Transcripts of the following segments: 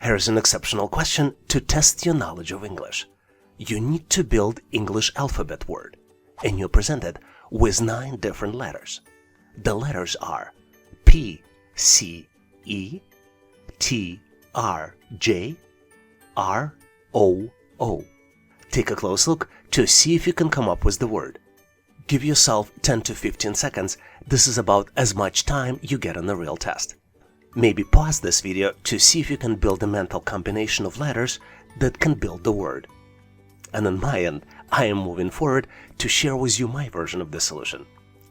Here's an exceptional question to test your knowledge of English. You need to build English alphabet word, and you're presented with 9 different letters. The letters are P, C, E, T, R, J, R, O, O. Take a close look to see if you can come up with the word. Give yourself 10 to 15 seconds. This is about as much time you get on the real test. Maybe pause this video to see if you can build a mental combination of letters that can build the word. And on my end, I am moving forward to share with you my version of the solution.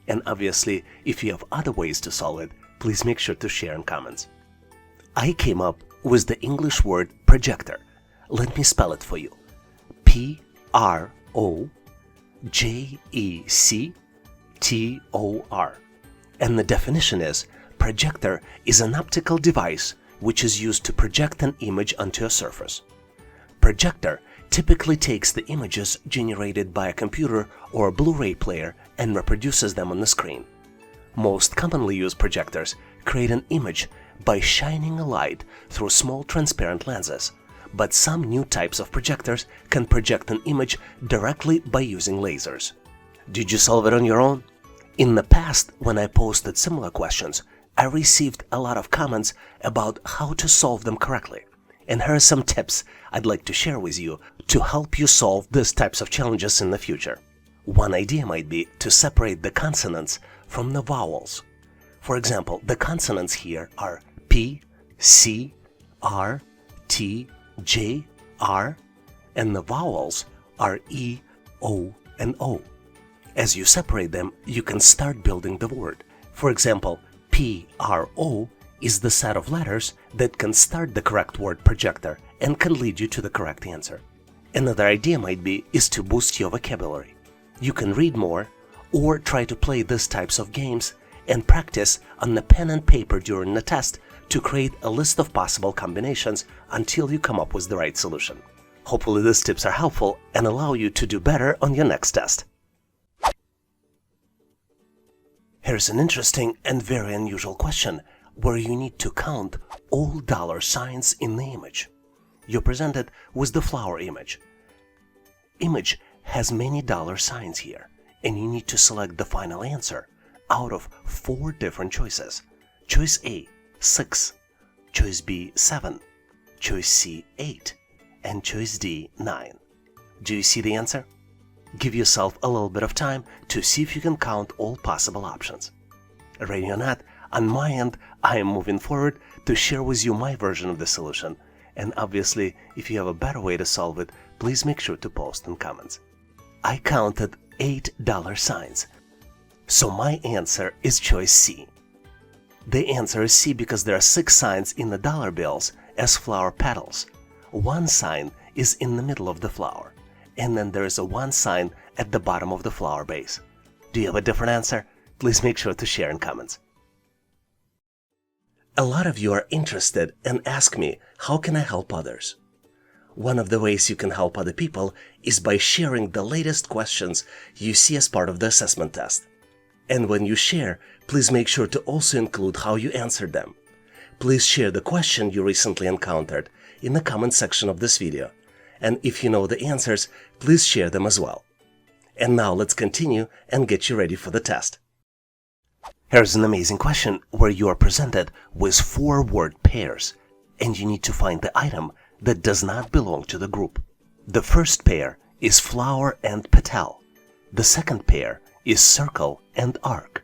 And obviously, if you have other ways to solve it, please make sure to share in comments. I came up with the English word projector. Let me spell it for you. P-R-O-J-E-C-T-O-R. And the definition is, projector is an optical device which is used to project an image onto a surface. Projector typically takes the images generated by a computer or a Blu-ray player and reproduces them on the screen. Most commonly used projectors create an image by shining a light through small transparent lenses, but some new types of projectors can project an image directly by using lasers. Did you solve it on your own? In the past, when I posted similar questions, I received a lot of comments about how to solve them correctly. And here are some tips I'd like to share with you to help you solve these types of challenges in the future. One idea might be to separate the consonants from the vowels. For example, the consonants here are P, C, R, T, J, R, and the vowels are E, O, and O. As you separate them, you can start building the word. For example, P-R-O is the set of letters that can start the correct word projector and can lead you to the correct answer. Another idea might be is to boost your vocabulary. You can read more or try to play these types of games and practice on the pen and paper during the test to create a list of possible combinations until you come up with the right solution. Hopefully these tips are helpful and allow you to do better on your next test. Here's an interesting and very unusual question where you need to count all dollar signs in the image. You're presented with the flower image. Image has many dollar signs here, and you need to select the final answer out of 4 different choices. Choice A, 6, choice B, 7, choice C, 8, and choice D, 9. Do you see the answer? Give yourself a little bit of time to see if you can count all possible options. Ready or not, on my end, I am moving forward to share with you my version of the solution. And obviously, if you have a better way to solve it, please make sure to post in comments. I counted 8 dollar signs. So my answer is choice C. The answer is C because there are 6 signs in the dollar bills as flower petals. 1 sign is in the middle of the flower, and then there is a 1 sign at the bottom of the flower base. Do you have a different answer? Please make sure to share in comments. A lot of you are interested and ask me, how can I help others? One of the ways you can help other people is by sharing the latest questions you see as part of the assessment test. And when you share, please make sure to also include how you answered them. Please share the question you recently encountered in the comment section of this video. And if you know the answers, please share them as well. And now let's continue and get you ready for the test. Here's an amazing question where you are presented with 4 word pairs, and you need to find the item that does not belong to the group. The first pair is flower and petal. The second pair is circle and arc.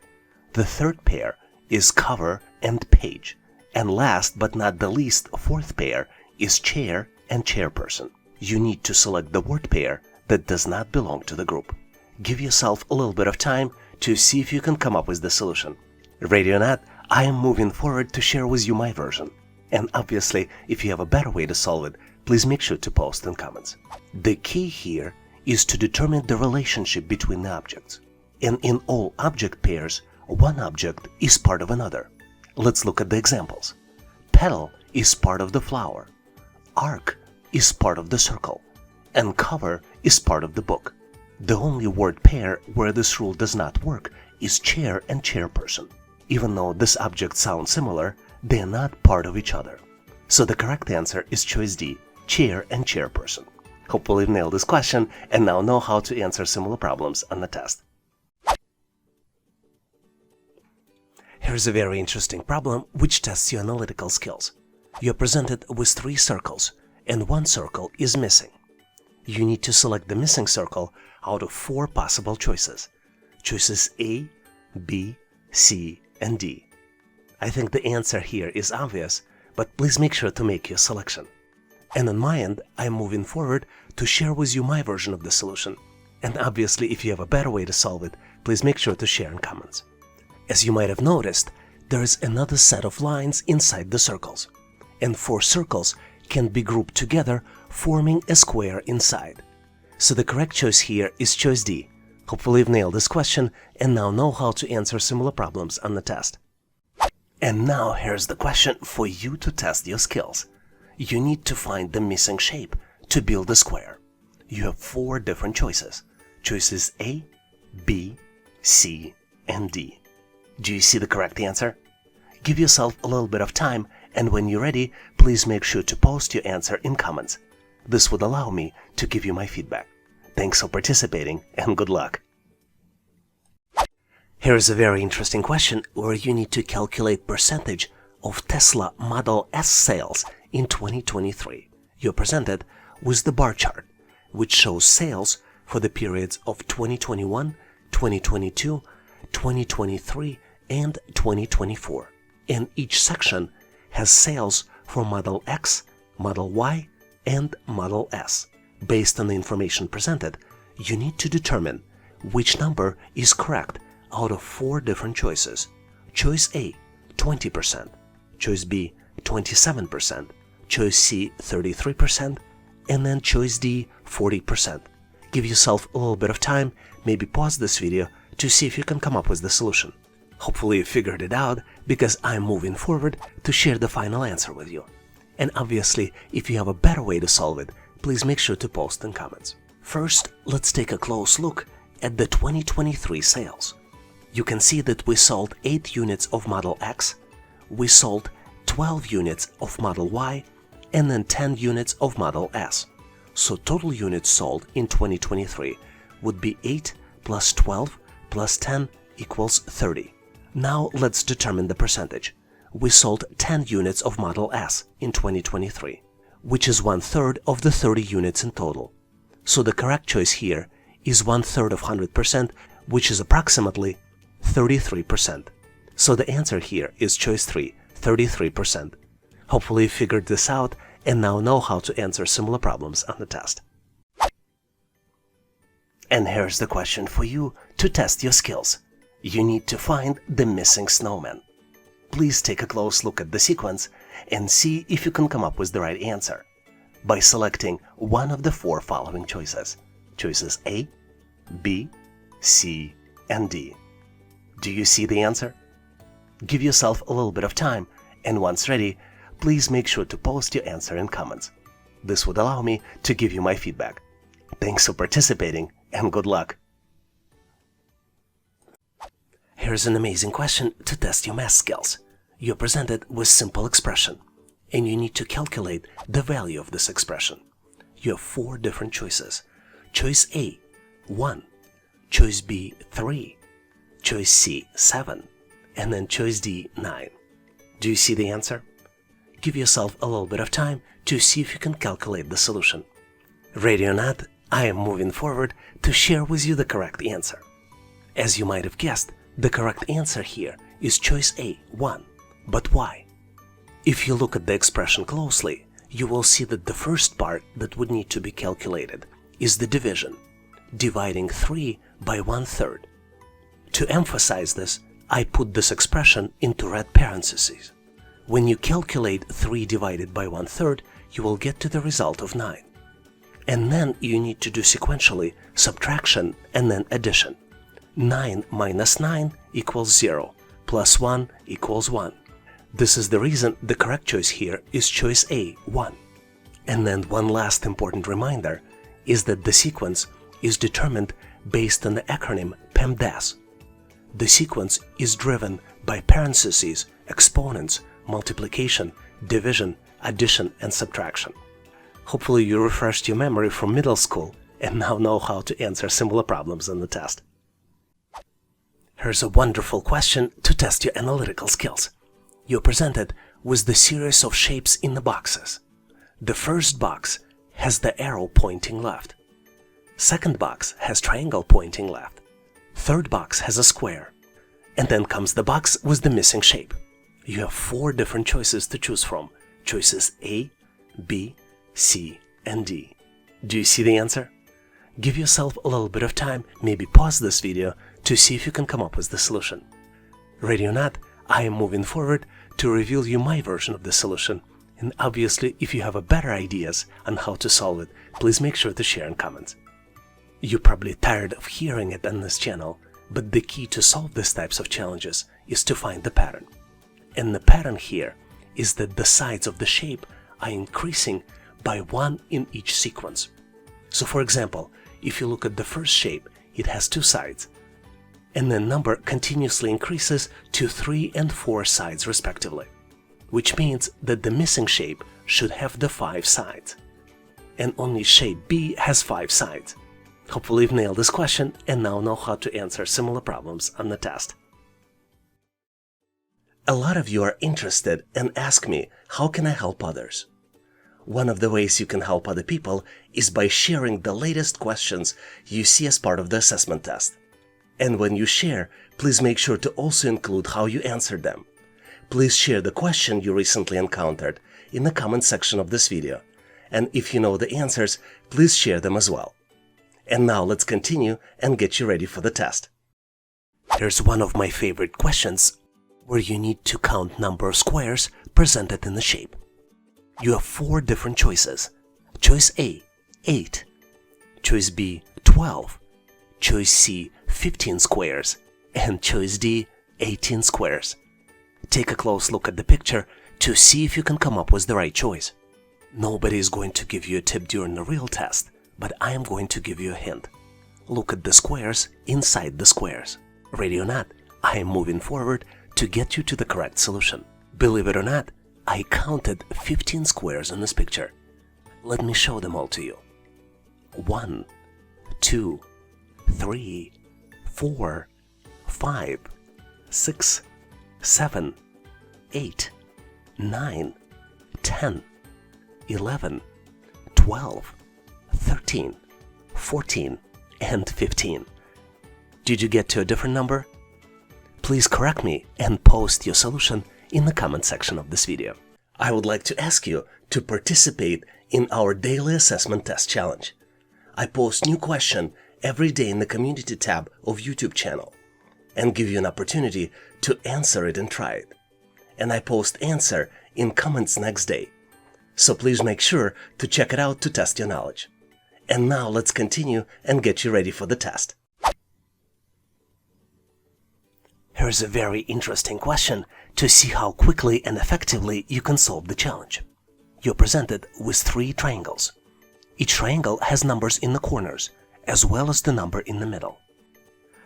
The third pair is cover and page. And last but not the least, 4th pair is chair and chairperson. You need to select the word pair that does not belong to the group. Give yourself a little bit of time to see if you can come up with the solution. Ready or not, I am moving forward to share with you my version. And obviously, if you have a better way to solve it, please make sure to post in comments. The key here is to determine the relationship between the objects. And in all object pairs, one object is part of another. Let's look at the examples. Petal is part of the flower. Arc is part of the circle. And cover is part of the book. The only word pair where this rule does not work is chair and chairperson. Even though this object sounds similar, they are not part of each other. So the correct answer is choice D, chair and chairperson. Hopefully you've nailed this question and now know how to answer similar problems on the test. Here's a very interesting problem which tests your analytical skills. You're presented with 3 circles and 1 circle is missing. You need to select the missing circle out of 4 possible choices. Choices A, B, C, and D. I think the answer here is obvious, but please make sure to make your selection. And on my end, I'm moving forward to share with you my version of the solution. And obviously, if you have a better way to solve it, please make sure to share in comments. As you might have noticed, there is another set of lines inside the circles. And 4 circles can be grouped together, forming a square inside. So the correct choice here is choice D. Hopefully you've nailed this question and now know how to answer similar problems on the test. And now here's the question for you to test your skills. You need to find the missing shape to build a square. You have 4 different choices. Choices A, B, C, and D. Do you see the correct answer? Give yourself a little bit of time, and when you're ready, please make sure to post your answer in comments. This would allow me to give you my feedback. Thanks for participating and good luck. Here's a very interesting question where you need to calculate percentage of Tesla Model S sales in 2023. You're presented with the bar chart, which shows sales for the periods of 2021, 2022, 2023, and 2024. And each section has sales for Model X, Model Y, and Model S. Based on the information presented, you need to determine which number is correct out of 4 different choices. Choice A, 20%, choice B, 27%, choice C, 33%, and then choice D, 40%. Give yourself a little bit of time, maybe pause this video to see if you can come up with the solution. Hopefully you figured it out, because I'm moving forward to share the final answer with you. And obviously, if you have a better way to solve it, please make sure to post in comments. First, let's take a close look at the 2023 sales. You can see that we sold 8 units of Model X, we sold 12 units of Model Y, and then 10 units of Model S. So total units sold in 2023 would be 8 plus 12 plus 10 equals 30. Now let's determine the percentage. We sold 10 units of Model S in 2023, which is 1/3 of the 30 units in total. So the correct choice here is 1/3 of 100%, which is approximately 33%. So the answer here is choice 3, 33%. Hopefully you figured this out and now know how to answer similar problems on the test. And here's the question for you to test your skills. You need to find the missing snowman. Please take a close look at the sequence and see if you can come up with the right answer by selecting one of the 4 following choices. Choices A, B, C, and D. Do you see the answer? Give yourself a little bit of time, and once ready, please make sure to post your answer in comments. This would allow me to give you my feedback. Thanks for participating and good luck. Here's an amazing question to test your math skills. You're presented with simple expression, and you need to calculate the value of this expression. You have 4 different choices. Choice A, 1, choice B, 3, choice C, 7, and then choice D, 9. Do you see the answer? Give yourself a little bit of time to see if you can calculate the solution. Ready or not, I am moving forward to share with you the correct answer. As you might have guessed, the correct answer here is choice A, 1. But why? If you look at the expression closely, you will see that the first part that would need to be calculated is the division, dividing 3 by 1/3. To emphasize this, I put this expression into red parentheses. When you calculate 3 divided by 1/3, you will get to the result of 9. And then you need to do sequentially subtraction and then addition. 9 minus 9 equals 0, plus 1 equals 1. This is the reason the correct choice here is choice A, 1. And then one last important reminder is that the sequence is determined based on the acronym PEMDAS. The sequence is driven by parentheses, exponents, multiplication, division, addition and subtraction. Hopefully you refreshed your memory from middle school and now know how to answer similar problems on the test. Here's a wonderful question to test your analytical skills. You're presented with the series of shapes in the boxes. The first box has the arrow pointing left. Second box has triangle pointing left. Third box has a square. And then comes the box with the missing shape. You have 4 different choices to choose from. Choices A, B, C, and D. Do you see the answer? Give yourself a little bit of time, maybe pause this video to see if you can come up with the solution. Ready or not, I am moving forward to reveal you my version of the solution. And obviously, if you have a better ideas on how to solve it, please make sure to share in comments. You're probably tired of hearing it on this channel, but the key to solve these types of challenges is to find the pattern. And the pattern here is that the sides of the shape are increasing by 1 in each sequence. So for example, if you look at the first shape, it has 2 sides, and the number continuously increases to 3 and 4 sides respectively, which means that the missing shape should have the 5 sides. And only shape B has 5 sides. Hopefully you've nailed this question and now know how to answer similar problems on the test. A lot of you are interested and ask me, how can I help others? One of the ways you can help other people is by sharing the latest questions you see as part of the assessment test. And when you share, please make sure to also include how you answered them. Please share the question you recently encountered in the comment section of this video. And if you know the answers, please share them as well. And now let's continue and get you ready for the test. Here's one of my favorite questions, where you need to count number of squares presented in the shape. You have 4 different choices. Choice A, 8. Choice B, 12. Choice C, 15 squares. And choice D, 18 squares. Take a close look at the picture to see if you can come up with the right choice. Nobody is going to give you a tip during the real test, but I am going to give you a hint. Look at the squares inside the squares. Ready or not, I am moving forward to get you to the correct solution. Believe it or not, I counted 15 squares in this picture. Let me show them all to you. 1, 2, 3, 4, 5, 6, 7, 8, 9, 10, 11, 12, 13, 14, and 15. Did you get to a different number? Please correct me and post your solution in the comment section of this video. I would like to ask you to participate in our daily assessment test challenge. I post new question every day in the community tab of YouTube channel and give you an opportunity to answer it and try it. And I post answer in comments next day. So please make sure to check it out to test your knowledge. And now let's continue and get you ready for the test. Here's a very interesting question to see how quickly and effectively you can solve the challenge. You're presented with 3 triangles. Each triangle has numbers in the corners, as well as the number in the middle.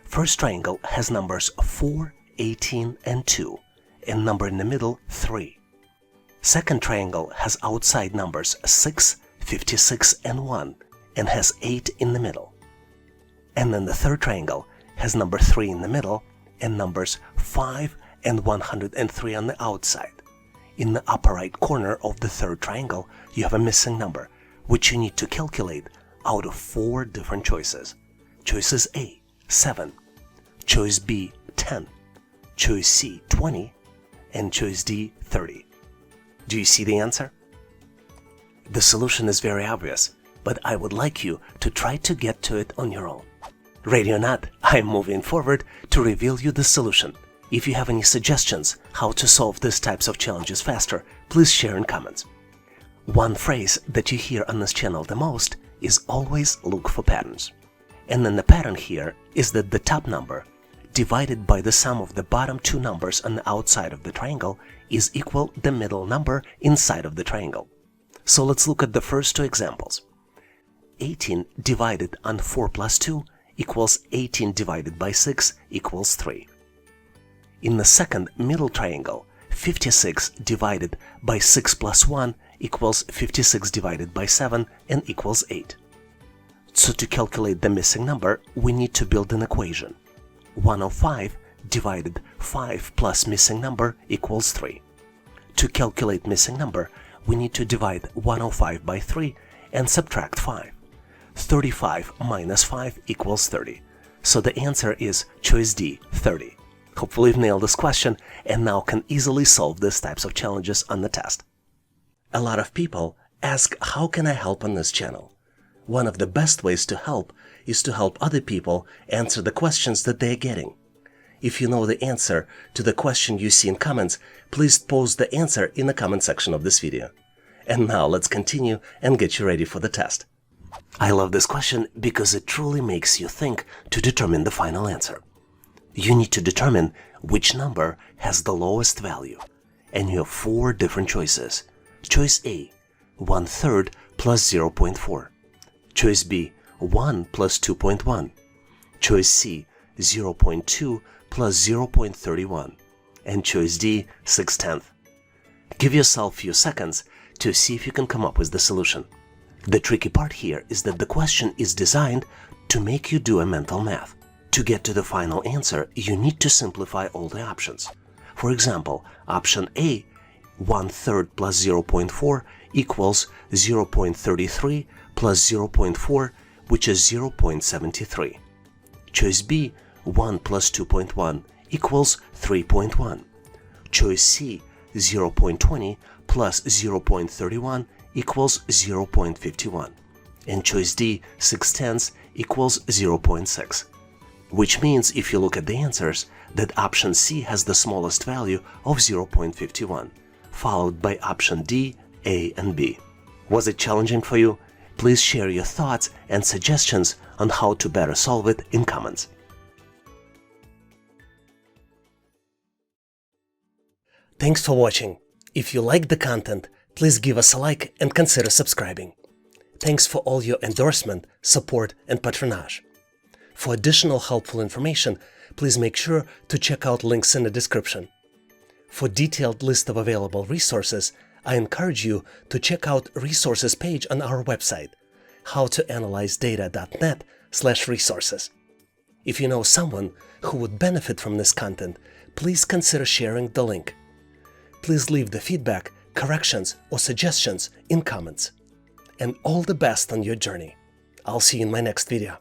First triangle has numbers 4, 18, and 2, and number in the middle 3. Second triangle has outside numbers 6, 56, and 1, and has 8 in the middle. And then the third triangle has number 3 in the middle, and numbers 5 and 103 on the outside. In the upper right corner of the third triangle, you have a missing number, which you need to calculate out of 4 different choices. Choices A, 7. Choice B, 10. Choice C, 20. And choice D, 30. Do you see the answer? The solution is very obvious, but I would like you to try to get to it on your own. Ready or not, I am moving forward to reveal you the solution. If you have any suggestions how to solve these types of challenges faster, please share in comments. One phrase that you hear on this channel the most is always look for patterns. And then the pattern here is that the top number divided by the sum of the bottom 2 numbers on the outside of the triangle is equal the middle number inside of the triangle. So let's look at the first 2 examples. 18 divided on 4 plus 2 equals 18 divided by 6 equals 3. In the second middle triangle, 56 divided by 6 plus 1 equals 56 divided by 7 and equals 8. So to calculate the missing number, we need to build an equation. 105 divided 5 plus missing number equals 3. To calculate missing number, we need to divide 105 by 3 and subtract 5. 35 minus 5 equals 30. So the answer is choice D, 30. Hopefully you've nailed this question and now can easily solve these types of challenges on the test. A lot of people ask, how can I help on this channel? One of the best ways to help is to help other people answer the questions that they're getting. If you know the answer to the question you see in comments, please post the answer in the comment section of this video. And now let's continue and get you ready for the test. I love this question because it truly makes you think to determine the final answer. You need to determine which number has the lowest value, and you have 4 different choices. Choice A, 1/3 plus 0.4. Choice B, 1 plus 2.1. Choice C, 0.2 plus 0.31. And choice D, 6/10. Give yourself a few seconds to see if you can come up with the solution. The tricky part here is that the question is designed to make you do a mental math. To get to the final answer, you need to simplify all the options. For example, option A, 1/3 plus 0.4 equals 0.33 plus 0.4, which is 0.73. Choice B, 1 plus 2.1 equals 3.1. Choice C, 0.20 plus 0.31 equals 0.51. And choice D, 6/10 equals 0.6. Which means, if you look at the answers, that option C has the smallest value of 0.51, followed by option D, A, and B. Was it challenging for you? Please share your thoughts and suggestions on how to better solve it in comments. Thanks for watching. If you liked the content, please give us a like and consider subscribing. Thanks for all your endorsement, support, and patronage. For additional helpful information, please make sure to check out links in the description. For detailed list of available resources, I encourage you to check out resources page on our website, howtoanalyzedata.net/resources. If you know someone who would benefit from this content, please consider sharing the link. Please leave the feedback, corrections, or suggestions in comments. And all the best on your journey. I'll see you in my next video.